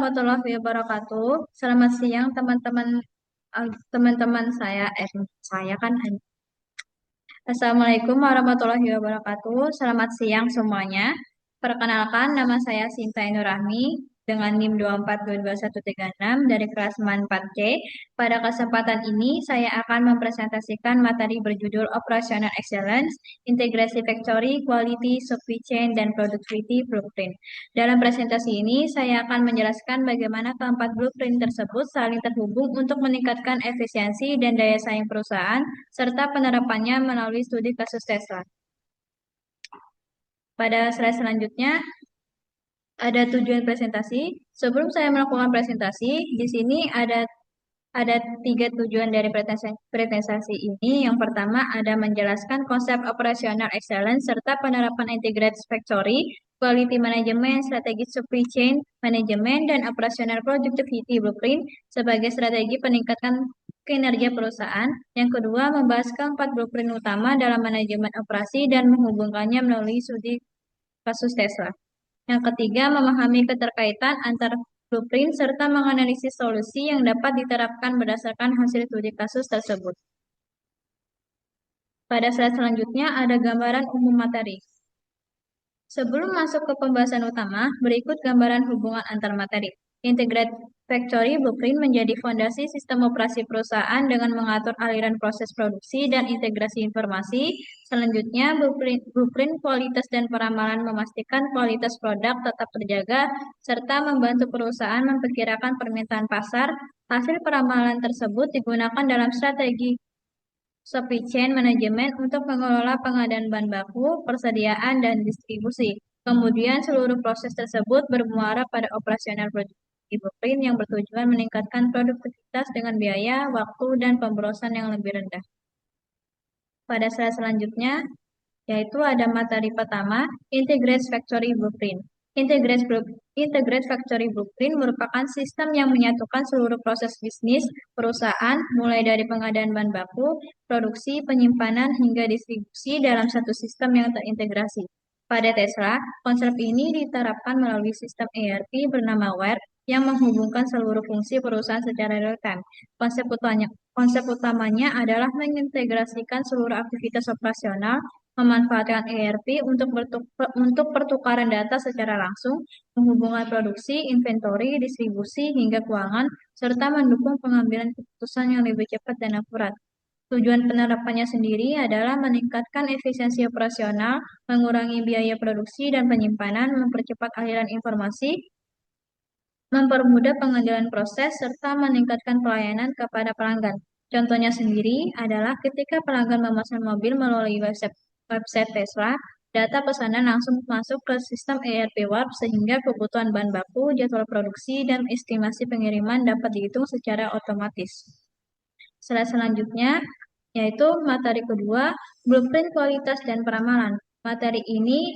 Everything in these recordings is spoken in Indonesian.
Warahmatullahi wabarakatuh. Selamat siang teman-teman teman-teman saya. Saya kan. Assalamualaikum warahmatullahi wabarakatuh. Selamat siang semuanya. Perkenalkan, nama saya Sinta Nurahmi dengan NIM 2422136 dari kelas MAN 4C. Pada kesempatan ini, saya akan mempresentasikan materi berjudul Operational Excellence, Integrasi Factory, Quality, Supply Chain, dan Productivity Blueprint. Dalam presentasi ini, saya akan menjelaskan bagaimana keempat blueprint tersebut saling terhubung untuk meningkatkan efisiensi dan daya saing perusahaan serta penerapannya melalui studi kasus Tesla. Pada slide selanjutnya, ada tujuan presentasi. Sebelum saya melakukan presentasi, di sini ada tiga tujuan dari presentasi ini. Yang pertama ada menjelaskan konsep operasional excellence serta penerapan integrated factory, quality management, strategi supply chain management, dan operational productivity blueprint sebagai strategi peningkatan kinerja perusahaan. Yang kedua, membahas keempat blueprint utama dalam manajemen operasi dan menghubungkannya melalui studi kasus Tesla. Yang ketiga, memahami keterkaitan antar blueprint serta menganalisis solusi yang dapat diterapkan berdasarkan hasil studi kasus tersebut. Pada slide selanjutnya ada gambaran umum materi. Sebelum masuk ke pembahasan utama, berikut gambaran hubungan antar materi. Integrated Factory Blueprint menjadi fondasi sistem operasi perusahaan dengan mengatur aliran proses produksi dan integrasi informasi. Selanjutnya, blueprint kualitas dan peramalan memastikan kualitas produk tetap terjaga, serta membantu perusahaan memperkirakan permintaan pasar. Hasil peramalan tersebut digunakan dalam strategi supply chain management untuk mengelola pengadaan bahan baku, persediaan, dan distribusi. Kemudian seluruh proses tersebut bermuara pada operasional productivity blueprint yang bertujuan meningkatkan produktivitas dengan biaya, waktu, dan pemborosan yang lebih rendah. Pada slide selanjutnya, yaitu ada materi pertama, Integrated Factory Blueprint. Integrated Factory Blueprint merupakan sistem yang menyatukan seluruh proses bisnis perusahaan, mulai dari pengadaan bahan baku, produksi, penyimpanan, hingga distribusi dalam satu sistem yang terintegrasi. Pada Tesla, konsep ini diterapkan melalui sistem ERP bernama WERP yang menghubungkan seluruh fungsi perusahaan secara real-time. Konsep utamanya adalah mengintegrasikan seluruh aktivitas operasional, memanfaatkan ERP untuk pertukaran data secara langsung, menghubungkan produksi, inventory, distribusi, hingga keuangan, serta mendukung pengambilan keputusan yang lebih cepat dan akurat. Tujuan penerapannya sendiri adalah meningkatkan efisiensi operasional, mengurangi biaya produksi dan penyimpanan, mempercepat aliran informasi, mempermudah pengendalian proses, serta meningkatkan pelayanan kepada pelanggan. Contohnya sendiri adalah ketika pelanggan memesan mobil melalui website Tesla, data pesanan langsung masuk ke sistem ERP Warp sehingga kebutuhan bahan baku, jadwal produksi, dan estimasi pengiriman dapat dihitung secara otomatis. Selanjutnya, yaitu materi kedua, blueprint kualitas dan peramalan. Materi ini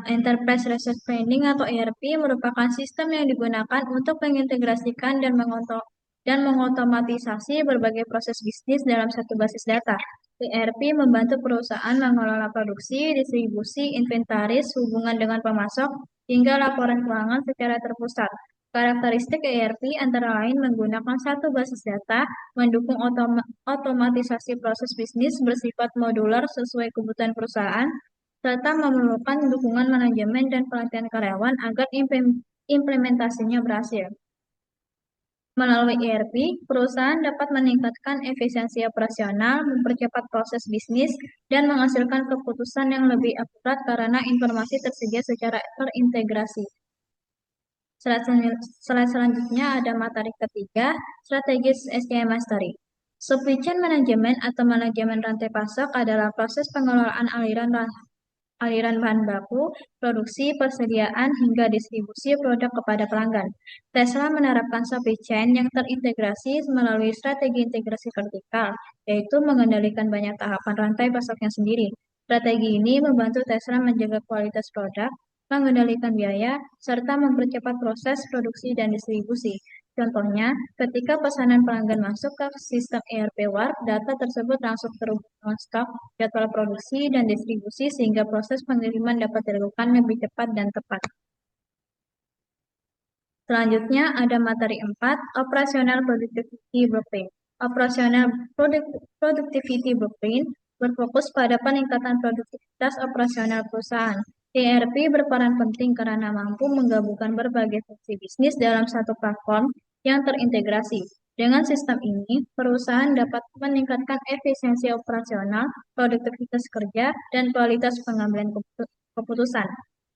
Enterprise Resource Planning atau ERP merupakan sistem yang digunakan untuk mengintegrasikan dan mengotomatisasi berbagai proses bisnis dalam satu basis data. ERP membantu perusahaan mengelola produksi, distribusi, inventaris, hubungan dengan pemasok, hingga laporan keuangan secara terpusat. Karakteristik ERP antara lain menggunakan satu basis data, mendukung otomatisasi proses bisnis bersifat modular sesuai kebutuhan perusahaan, serta memerlukan dukungan manajemen dan pelatihan karyawan agar implementasinya berhasil. Melalui ERP, perusahaan dapat meningkatkan efisiensi operasional, mempercepat proses bisnis, dan menghasilkan keputusan yang lebih akurat karena informasi tersedia secara terintegrasi. Slide selanjutnya ada materi ketiga, strategis SCM Mastery. Supply Chain Management atau manajemen rantai pasok adalah proses pengelolaan aliran bahan baku, produksi, persediaan, hingga distribusi produk kepada pelanggan. Tesla menerapkan supply chain yang terintegrasi melalui strategi integrasi vertikal, yaitu mengendalikan banyak tahapan rantai pasoknya sendiri. Strategi ini membantu Tesla menjaga kualitas produk, mengendalikan biaya, serta mempercepat proses produksi dan distribusi. Contohnya, ketika pesanan pelanggan masuk ke sistem ERP Warp, data tersebut langsung terhubung dengan stok, jadwal produksi, dan distribusi sehingga proses pengiriman dapat dilakukan lebih cepat dan tepat. Selanjutnya ada materi 4, Operational Productivity Blueprint. Operational Productivity Blueprint berfokus pada peningkatan produktivitas operasional perusahaan. ERP berperan penting karena mampu menggabungkan berbagai fungsi bisnis dalam satu platform yang terintegrasi. Dengan sistem ini, perusahaan dapat meningkatkan efisiensi operasional, produktivitas kerja, dan kualitas pengambilan keputusan.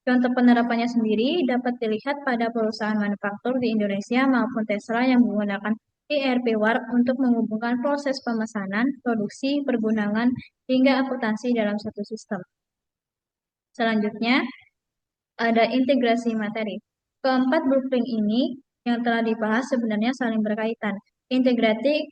Contoh penerapannya sendiri dapat dilihat pada perusahaan manufaktur di Indonesia maupun Tesla yang menggunakan ERP Warp untuk menghubungkan proses pemesanan, produksi, pergudangan, hingga akuntansi dalam satu sistem. Selanjutnya, ada integrasi materi. Keempat blueprint ini yang telah dibahas sebenarnya saling berkaitan. Integrate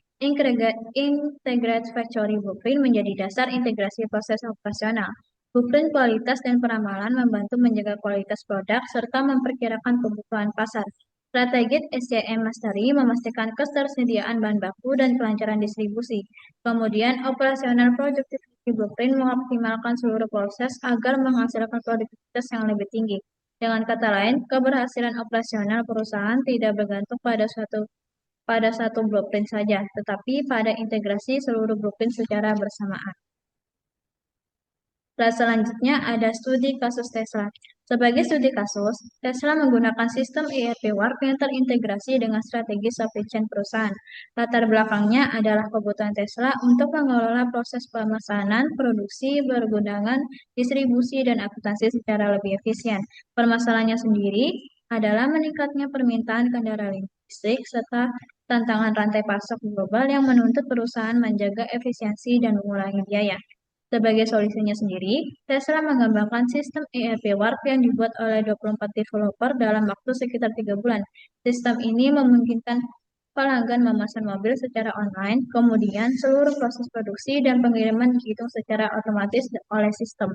Factory Blueprint menjadi dasar integrasi proses operasional. Blueprint kualitas dan peramalan membantu menjaga kualitas produk serta memperkirakan kebutuhan pasar. Strategi SCM Mastery memastikan ketersediaan bahan baku dan kelancaran distribusi. Kemudian, operasional productivity blueprint mengoptimalkan seluruh proses agar menghasilkan produktivitas yang lebih tinggi. Dengan kata lain, keberhasilan operasional perusahaan tidak bergantung pada satu blueprint saja, tetapi pada integrasi seluruh blueprint secara bersamaan. Selanjutnya ada studi kasus Tesla. Sebagai studi kasus, Tesla menggunakan sistem ERP Warp yang terintegrasi dengan strategi supply chain perusahaan. Latar belakangnya adalah kebutuhan Tesla untuk mengelola proses pemesanan, produksi, pergudangan, distribusi, dan akuntansi secara lebih efisien. Permasalahannya sendiri adalah meningkatnya permintaan kendaraan listrik serta tantangan rantai pasok global yang menuntut perusahaan menjaga efisiensi dan mengurangi biaya. Sebagai solusinya sendiri, Tesla mengembangkan sistem ERP Warp yang dibuat oleh 24 developer dalam waktu sekitar 3 bulan. Sistem ini memungkinkan pelanggan memesan mobil secara online, kemudian seluruh proses produksi dan pengiriman dihitung secara otomatis oleh sistem.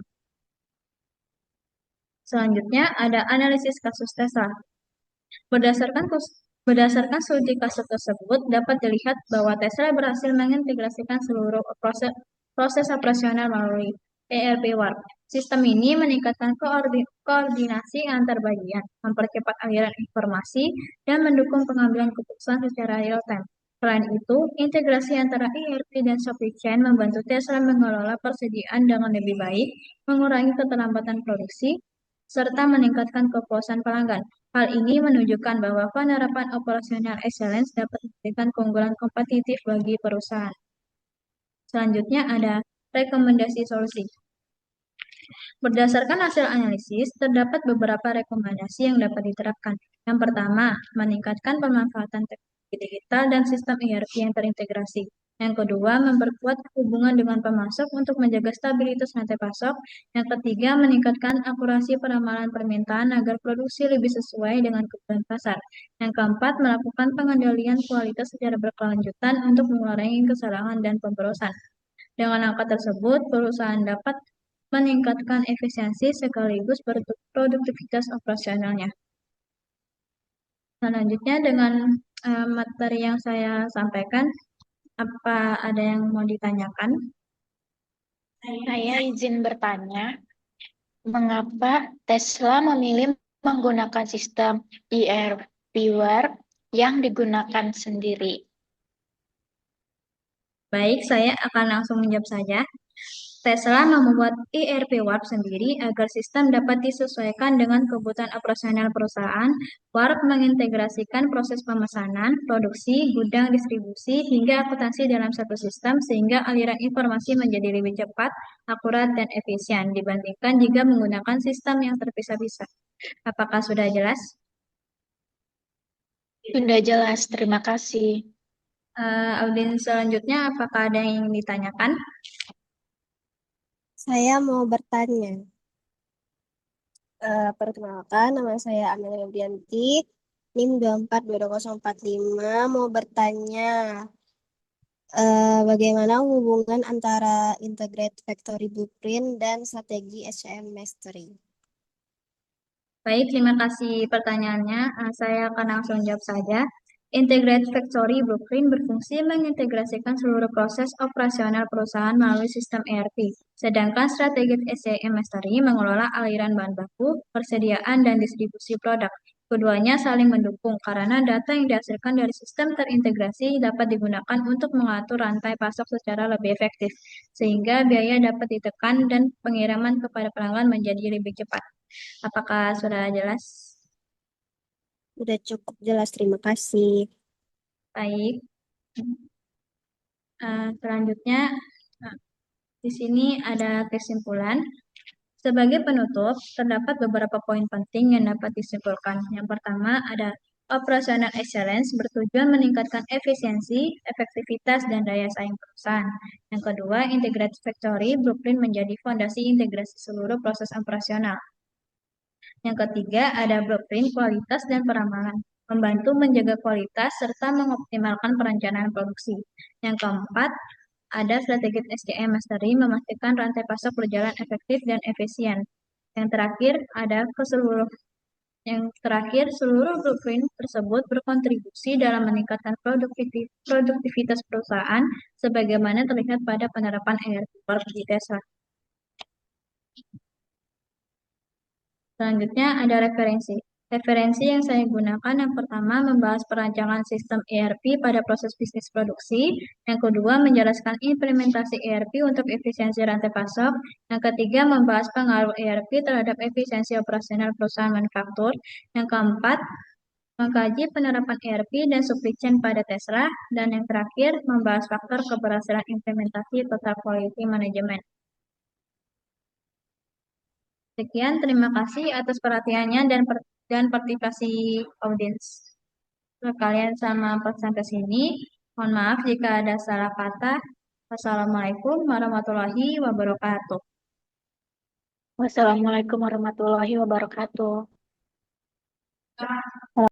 Selanjutnya ada analisis kasus Tesla. Berdasarkan studi kasus tersebut, dapat dilihat bahwa Tesla berhasil mengintegrasikan seluruh proses operasional melalui ERP Warp. Sistem ini meningkatkan koordinasi antar bagian, mempercepat aliran informasi, dan mendukung pengambilan keputusan secara real-time. Selain itu, integrasi antara ERP dan supply chain membantu Tesla mengelola persediaan dengan lebih baik, mengurangi keterlambatan produksi, serta meningkatkan kepuasan pelanggan. Hal ini menunjukkan bahwa penerapan operasional excellence dapat memberikan keunggulan kompetitif bagi perusahaan. Selanjutnya ada rekomendasi solusi. Berdasarkan hasil analisis, terdapat beberapa rekomendasi yang dapat diterapkan. Yang pertama, meningkatkan pemanfaatan teknologi digital dan sistem ERP yang terintegrasi. Yang kedua, memperkuat hubungan dengan pemasok untuk menjaga stabilitas rantai pasok. Yang ketiga, meningkatkan akurasi peramalan permintaan agar produksi lebih sesuai dengan kebutuhan pasar. Yang keempat, melakukan pengendalian kualitas secara berkelanjutan untuk mengurangi kesalahan dan pemborosan. Dengan angka tersebut, perusahaan dapat meningkatkan efisiensi sekaligus produktivitas operasionalnya. Selanjutnya dengan materi yang saya sampaikan, apa ada yang mau ditanyakan? Saya izin bertanya, mengapa Tesla memilih menggunakan sistem ERP Warp yang digunakan sendiri? Baik, saya akan langsung menjawab saja. Tesla membuat ERP Warp sendiri agar sistem dapat disesuaikan dengan kebutuhan operasional perusahaan. Warp mengintegrasikan proses pemesanan, produksi, gudang, distribusi, hingga akuntansi dalam satu sistem sehingga aliran informasi menjadi lebih cepat, akurat, dan efisien dibandingkan jika menggunakan sistem yang terpisah-pisah. Apakah sudah jelas? Sudah jelas, terima kasih. Audiens selanjutnya, apakah ada yang ingin ditanyakan? Saya mau bertanya. Perkenalkan, nama saya Amelia Rudianti, NIM 242045. Mau bertanya, bagaimana hubungan antara Integrate Factory Blueprint dan strategi SCM Mastery? Baik, terima kasih pertanyaannya. Saya akan langsung jawab saja. Integrate Factory Blueprint berfungsi mengintegrasikan seluruh proses operasional perusahaan melalui sistem ERP. Sedangkan strategi SCM Mastery mengelola aliran bahan baku, persediaan, dan distribusi produk. Keduanya saling mendukung karena data yang dihasilkan dari sistem terintegrasi dapat digunakan untuk mengatur rantai pasok secara lebih efektif, sehingga biaya dapat ditekan dan pengiriman kepada pelanggan menjadi lebih cepat. Apakah sudah jelas? Udah cukup jelas, terima kasih. Baik. Selanjutnya, nah, di sini ada kesimpulan. Sebagai penutup, terdapat beberapa poin penting yang dapat disimpulkan. Yang pertama ada operational excellence bertujuan meningkatkan efisiensi, efektivitas, dan daya saing perusahaan. Yang kedua, integrated factory blueprint menjadi fondasi integrasi seluruh proses operasional. Yang ketiga, ada blueprint kualitas dan peramalan, membantu menjaga kualitas serta mengoptimalkan perencanaan produksi. Yang keempat, ada strategi SDM Mastery memastikan rantai pasok berjalan efektif dan efisien. Yang terakhir, seluruh blueprint tersebut berkontribusi dalam meningkatkan produktivitas perusahaan sebagaimana terlihat pada penerapan ERP di Tesla. Selanjutnya ada referensi. Referensi yang saya gunakan yang pertama membahas perancangan sistem ERP pada proses bisnis produksi. Yang kedua menjelaskan implementasi ERP untuk efisiensi rantai pasok. Yang ketiga membahas pengaruh ERP terhadap efisiensi operasional perusahaan manufaktur. Yang keempat mengkaji penerapan ERP dan supply chain pada Tesla. Dan yang terakhir membahas faktor keberhasilan implementasi total quality management. Sekian, terima kasih atas perhatiannya dan partisipasi audiens. Kalian sama sampai sini. Mohon maaf jika ada salah kata. Wassalamualaikum warahmatullahi wabarakatuh. Wassalamualaikum warahmatullahi wabarakatuh.